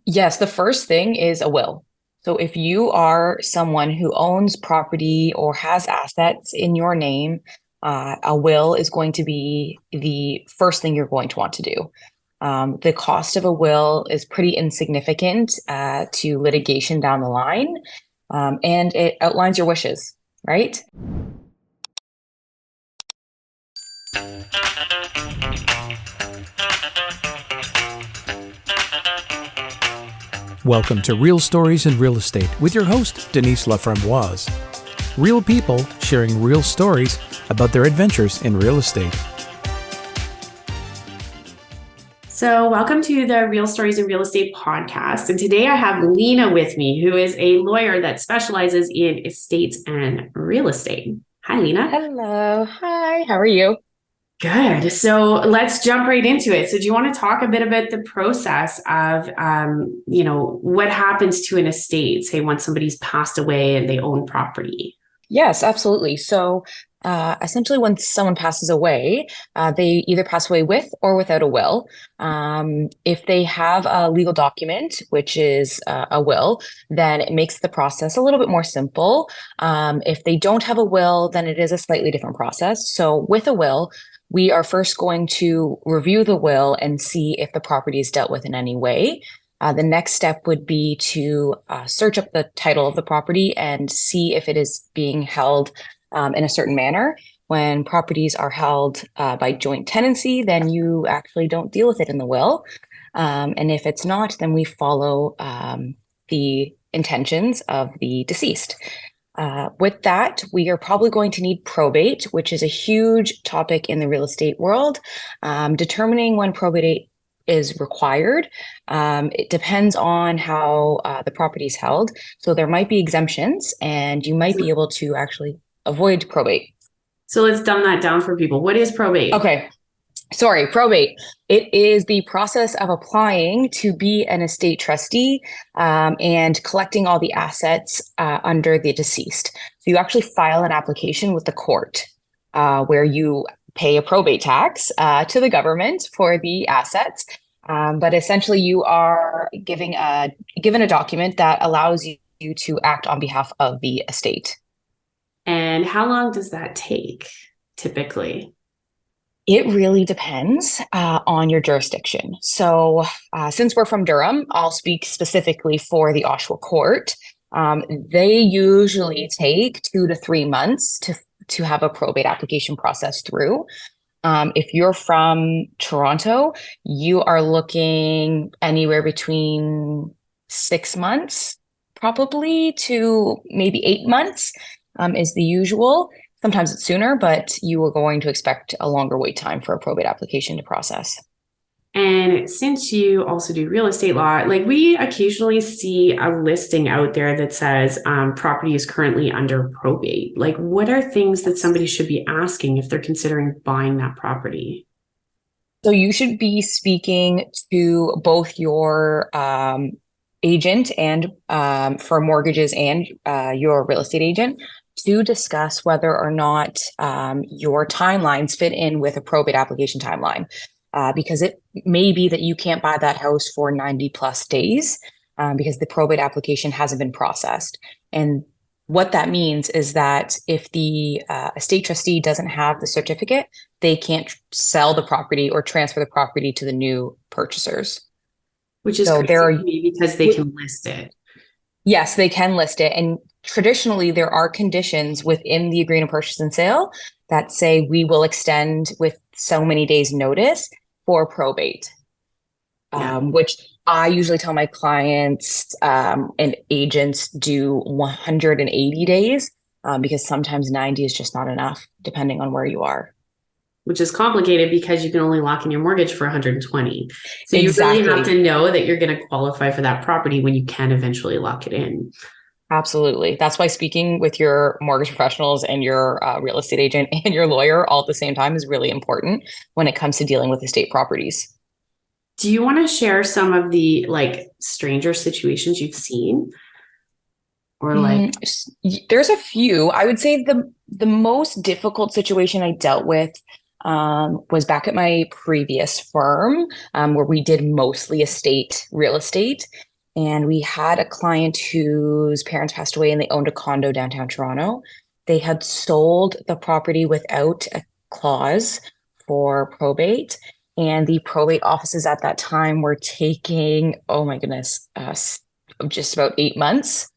Yes, the first thing is a will. So if you are someone who owns property or has assets in your name, a will is going to be the first thing you're going to want to do. The cost of a will is pretty insignificant to litigation down the line, and it outlines your wishes, right? Welcome to Real Stories in Real Estate with your host, Denise Laframboise. Real people sharing real stories about their adventures in real estate. So, welcome to the Real Stories in Real Estate podcast. And today I have Lina with me, who is a lawyer that specializes in estates and real estate. Hi, Lina. Hello. Hi. How are you? Good. So let's jump right into it. So do you want to talk a bit about the process of, what happens to an estate, say once somebody's passed away and they own property? Yes, absolutely. So essentially, when someone passes away, they either pass away with or without a will. If they have a legal document, which is a will, then it makes the process a little bit more simple. If they don't have a will, then it is a slightly different process. So with a will, we are first going to review the will and see if the property is dealt with in any way. The next step would be to search up the title of the property and see if it is being held in a certain manner. When properties are held by joint tenancy, then you actually don't deal with it in the will. And if it's not, then we follow the intentions of the deceased. With that, we are probably going to need probate, which is a huge topic in the real estate world. Determining when probate is required. It depends on how the property is held. So there might be exemptions and you might be able to actually avoid probate. So let's dumb that down for people. What is probate? Okay. Sorry, probate. It is the process of applying to be an estate trustee and collecting all the assets under the deceased. So you actually file an application with the court where you pay a probate tax to the government for the assets. But essentially you are given a document that allows you to act on behalf of the estate. And how long does that take typically? It really depends on your jurisdiction. So since we're from Durham, I'll speak specifically for the Oshawa Court. They usually take 2 to 3 months to have a probate application process through. If you're from Toronto, you are looking anywhere between 6 months, probably to maybe 8 months is the usual. Sometimes it's sooner, but you are going to expect a longer wait time for a probate application to process. And since you also do real estate law, like we occasionally see a listing out there that says property is currently under probate. Like, what are things that somebody should be asking if they're considering buying that property? So you should be speaking to both your agent and for mortgages and your real estate agent to discuss whether or not your timelines fit in with a probate application timeline. Because it may be that you can't buy that house for 90 plus days because the probate application hasn't been processed. And what that means is that if the estate trustee doesn't have the certificate, they can't sell the property or transfer the property to the new purchasers. Which is crazy to me because they can list it. Yes, they can list it. And traditionally, there are conditions within the agreement of purchase and sale that say we will extend with so many days notice for probate, which I usually tell my clients and agents do 180 days because sometimes 90 is just not enough, depending on where you are. Which is complicated because you can only lock in your mortgage for 120. So Exactly. You really have to know that you're going to qualify for that property when you can eventually lock it in. Absolutely. That's why speaking with your mortgage professionals and your real estate agent and your lawyer all at the same time is really important when it comes to dealing with estate properties. Do you want to share some of the stranger situations you've seen? Or there's a few. I would say the most difficult situation I dealt with was back at my previous firm, where we did mostly real estate. And we had a client whose parents passed away and they owned a condo downtown Toronto. They had sold the property without a clause for probate. And the probate offices at that time were taking, oh my goodness, just about 8 months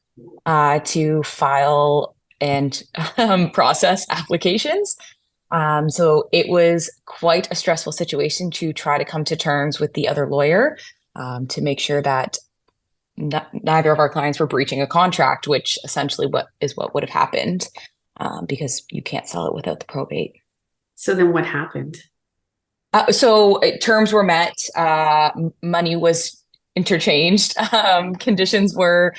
to file and process applications. So it was quite a stressful situation to try to come to terms with the other lawyer to make sure that neither of our clients were breaching a contract, which essentially what would have happened because you can't sell it without the probate. So then what happened? So terms were met, money was interchanged, conditions were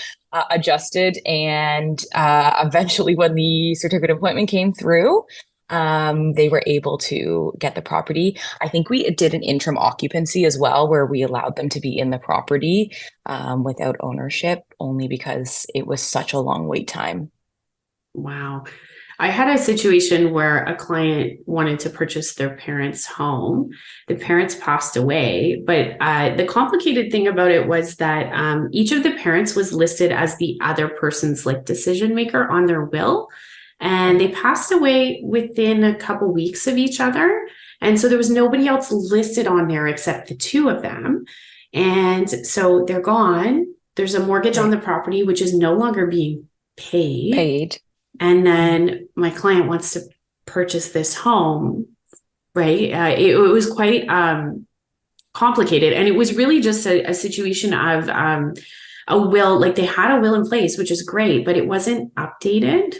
adjusted, and eventually when the certificate of appointment came through, they were able to get the property. I think we did an interim occupancy as well, where we allowed them to be in the property without ownership, only because it was such a long wait time. Wow. I had a situation where a client wanted to purchase their parents' home. The parents passed away, but the complicated thing about it was that each of the parents was listed as the other person's like decision maker on their will. And they passed away within a couple weeks of each other. And so there was nobody else listed on there except the two of them. And so they're gone. There's a mortgage on the property, which is no longer being paid. And then my client wants to purchase this home, right? It was quite complicated. And it was really just a situation of a will, like they had a will in place, which is great, but it wasn't updated.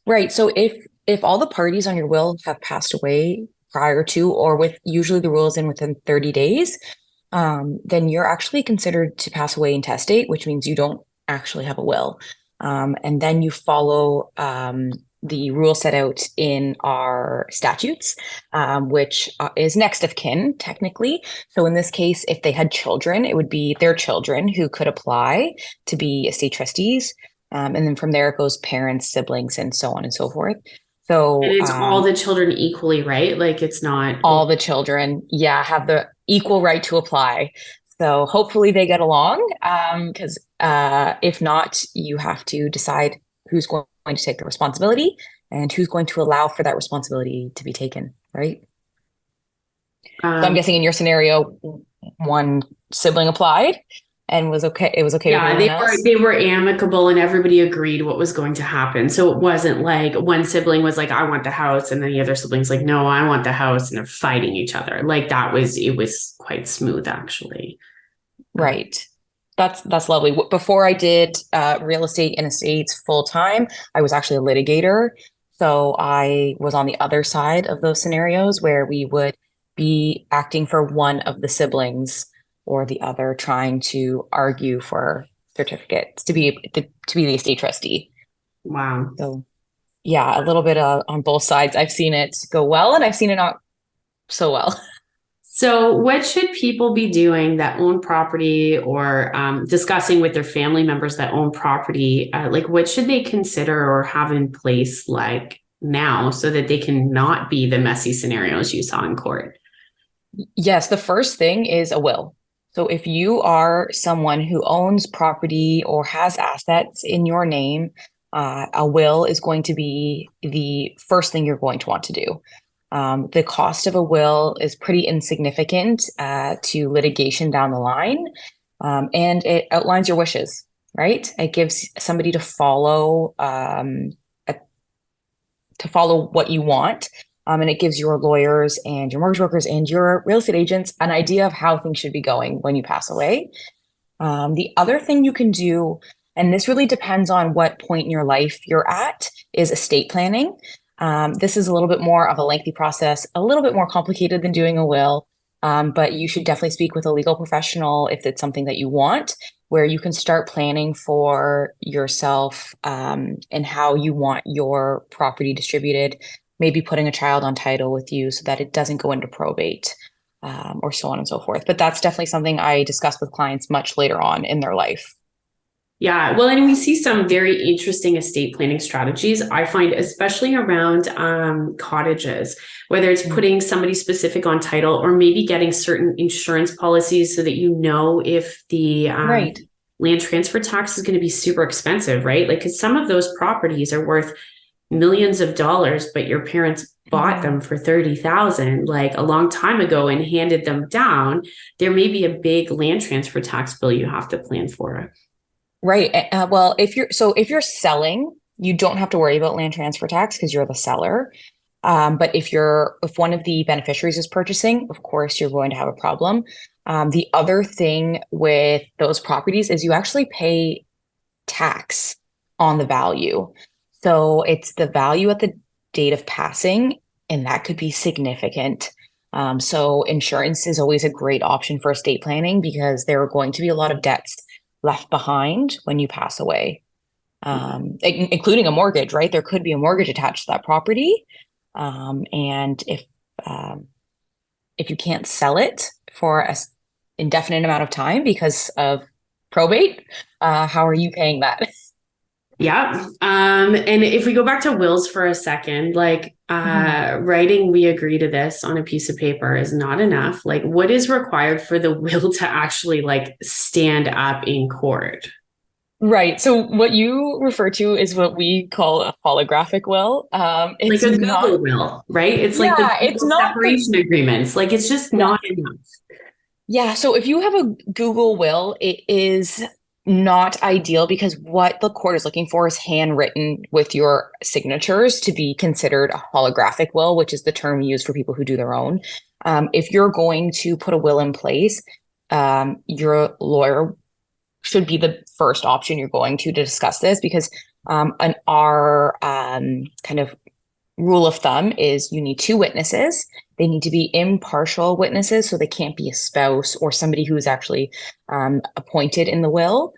Right. So if all the parties on your will have passed away prior to, or with usually the rule is in within 30 days, then you're actually considered to pass away intestate, which means you don't actually have a will. And then you follow the rule set out in our statutes, which is next of kin, technically. So in this case, if they had children, it would be their children who could apply to be estate trustees. And then from there, it goes parents, siblings, and so on and so forth. So and it's all the children equally, right? Like it's not all the children, have the equal right to apply. So hopefully they get along, because if not, you have to decide who's going to take the responsibility and who's going to allow for that responsibility to be taken, right? So I'm guessing in your scenario, one sibling applied and was okay. It was okay. Yeah, they were amicable and everybody agreed what was going to happen. So it wasn't like one sibling was like, I want the house, and then the other sibling's like, no, I want the house, and they're fighting each other. Like it was quite smooth, actually. Right. That's lovely. Before I did real estate and estates full time, I was actually a litigator. So I was on the other side of those scenarios where we would be acting for one of the siblings or the other, trying to argue for certificates to be the estate trustee. Wow. So yeah, a little bit on both sides. I've seen it go well and I've seen it not so well. So what should people be doing that own property, or discussing with their family members that own property? Like what should they consider or have in place like now so that they can not be the messy scenarios you saw in court? Yes, the first thing is a will. So if you are someone who owns property or has assets in your name, a will is going to be the first thing you're going to want to do. The cost of a will is pretty insignificant to litigation down the line, and it outlines your wishes, right? It gives somebody to follow what you want. And it gives your lawyers and your mortgage brokers and your real estate agents an idea of how things should be going when you pass away. The other thing you can do, and this really depends on what point in your life you're at, is estate planning. This is a little bit more of a lengthy process, a little bit more complicated than doing a will, but you should definitely speak with a legal professional if it's something that you want, where you can start planning for yourself and how you want your property distributed. Maybe putting a child on title with you so that it doesn't go into probate, or so on and so forth. But that's definitely something I discuss with clients much later on in their life. Yeah, well, and we see some very interesting estate planning strategies, I find, especially around cottages, whether it's putting somebody specific on title or maybe getting certain insurance policies so that you know if the Right. land transfer tax is going to be super expensive, right? Like, because some of those properties are worth millions of dollars, but your parents bought them for 30,000 like a long time ago and handed them down. There may be a big land transfer tax bill you have to plan for. Right. Well, if you're selling, you don't have to worry about land transfer tax because you're the seller. But if one of the beneficiaries is purchasing, of course, you're going to have a problem. The other thing with those properties is you actually pay tax on the value. So it's the value at the date of passing, and that could be significant. So insurance is always a great option for estate planning because there are going to be a lot of debts left behind when you pass away, including a mortgage, right? There could be a mortgage attached to that property. And if you can't sell it for an indefinite amount of time because of probate, how are you paying that? Yeah. And if we go back to wills for a second, like writing, we agree to this on a piece of paper is not enough. Like, what is required for the will to actually like stand up in court? Right. So what you refer to is what we call a holographic will. Like It's a not, Google will, right? It's like the yeah, it's Google not the, separation agreements. Like, it's just yeah. not enough. Yeah. So if you have a Google will, it is not ideal because what the court is looking for is handwritten with your signatures to be considered a holographic will, which is the term used for people who do their own. If you're going to put a will in place, your lawyer should be the first option you're going to discuss this because our kind of rule of thumb is you need two witnesses. They need to be impartial witnesses, so they can't be a spouse or somebody who is actually appointed in the will.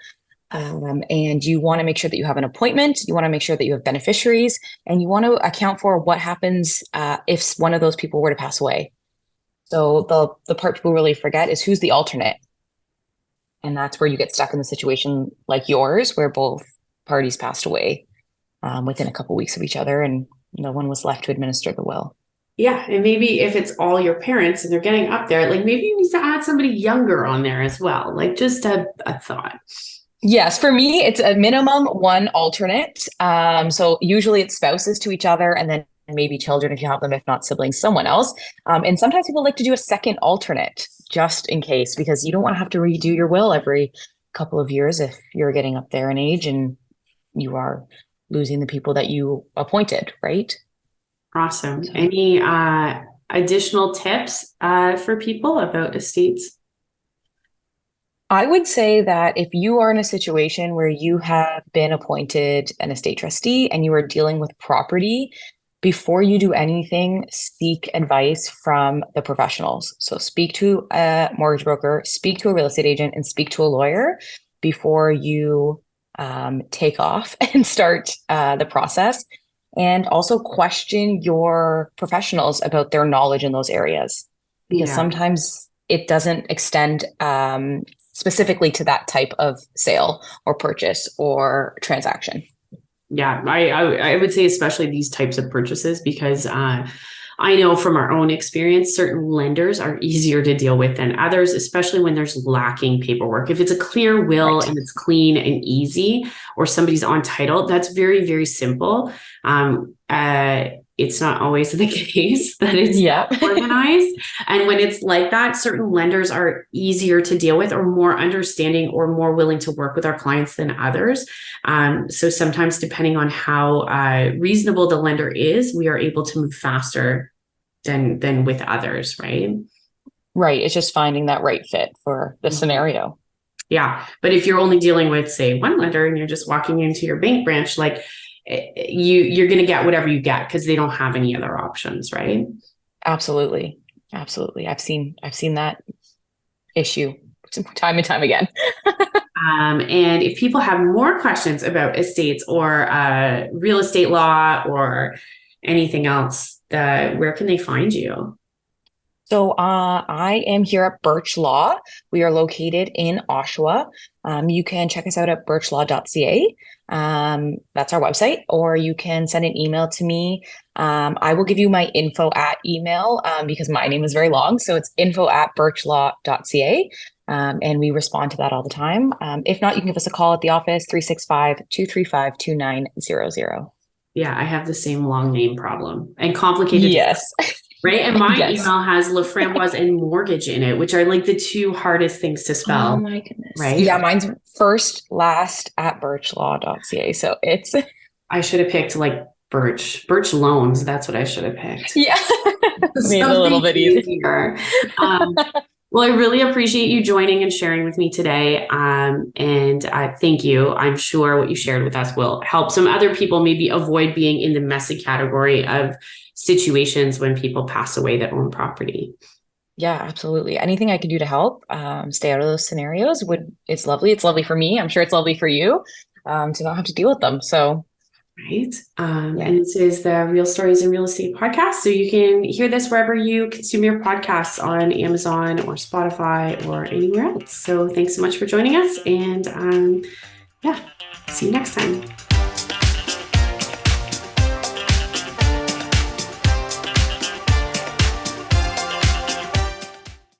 And you want to make sure that you have an appointment. You want to make sure that you have beneficiaries, and you want to account for what happens if one of those people were to pass away. So the part people really forget is who's the alternate. And that's where you get stuck in the situation like yours, where both parties passed away within a couple weeks of each other, and no one was left to administer the will. Yeah. And maybe if it's all your parents and they're getting up there, like maybe you need to add somebody younger on there as well. Like just a thought. Yes, for me, it's a minimum one alternate. So usually it's spouses to each other and then maybe children if you have them, if not siblings, someone else. And sometimes people like to do a second alternate just in case, because you don't want to have to redo your will every couple of years if you're getting up there in age and you are losing the people that you appointed, right? Awesome. Any additional tips for people about estates? I would say that if you are in a situation where you have been appointed an estate trustee and you are dealing with property, before you do anything, seek advice from the professionals. So speak to a mortgage broker, speak to a real estate agent, and speak to a lawyer before you take off and start the process. And also question your professionals about their knowledge in those areas, because sometimes it doesn't extend specifically to that type of sale or purchase or transaction. Yeah, I would say especially these types of purchases because I know from our own experience, certain lenders are easier to deal with than others, especially when there's lacking paperwork. If it's a clear will and it's clean and easy, or somebody's on title, that's very, very simple. It's not always the case that it's organized. And when it's like that, certain lenders are easier to deal with or more understanding or more willing to work with our clients than others. So sometimes depending on how reasonable the lender is, we are able to move faster than with others, right? Right. It's just finding that right fit for the scenario. Yeah. But if you're only dealing with, say, one lender and you're just walking into your bank branch, like you're going to get whatever you get because they don't have any other options, right? Absolutely. Absolutely. I've seen that issue time and time again. And if people have more questions about estates or real estate law or anything else, where can they find you? So I am here at Birch Law. We are located in Oshawa. You can check us out at birchlaw.ca. That's our website, or you can send an email to me. I will give you my info at email because my name is very long. So it's info@birchlaw.ca. And we respond to that all the time. If not, you can give us a call at the office, 365-235-2900. Yeah, I have the same long name problem and complicated. Yes. Right. And my Yes. email has LaFramboise and mortgage in it, which are like the two hardest things to spell. Oh my goodness. Right. Yeah, mine's first, last at birchlaw.ca. So it's I should have picked like Birch loans. That's what I should have picked. yeah. Made it a little bit easier. Well, I really appreciate you joining and sharing with me today. And thank you. I'm sure what you shared with us will help some other people maybe avoid being in the messy category of situations when people pass away that own property. Yeah, absolutely. Anything I can do to help stay out of those scenarios it's lovely. It's lovely for me. I'm sure it's lovely for you to not have to deal with them. So right. And this is the Real Stories in Real Estate podcast. So you can hear this wherever you consume your podcasts, on Amazon or Spotify or anywhere else. So thanks so much for joining us. And see you next time.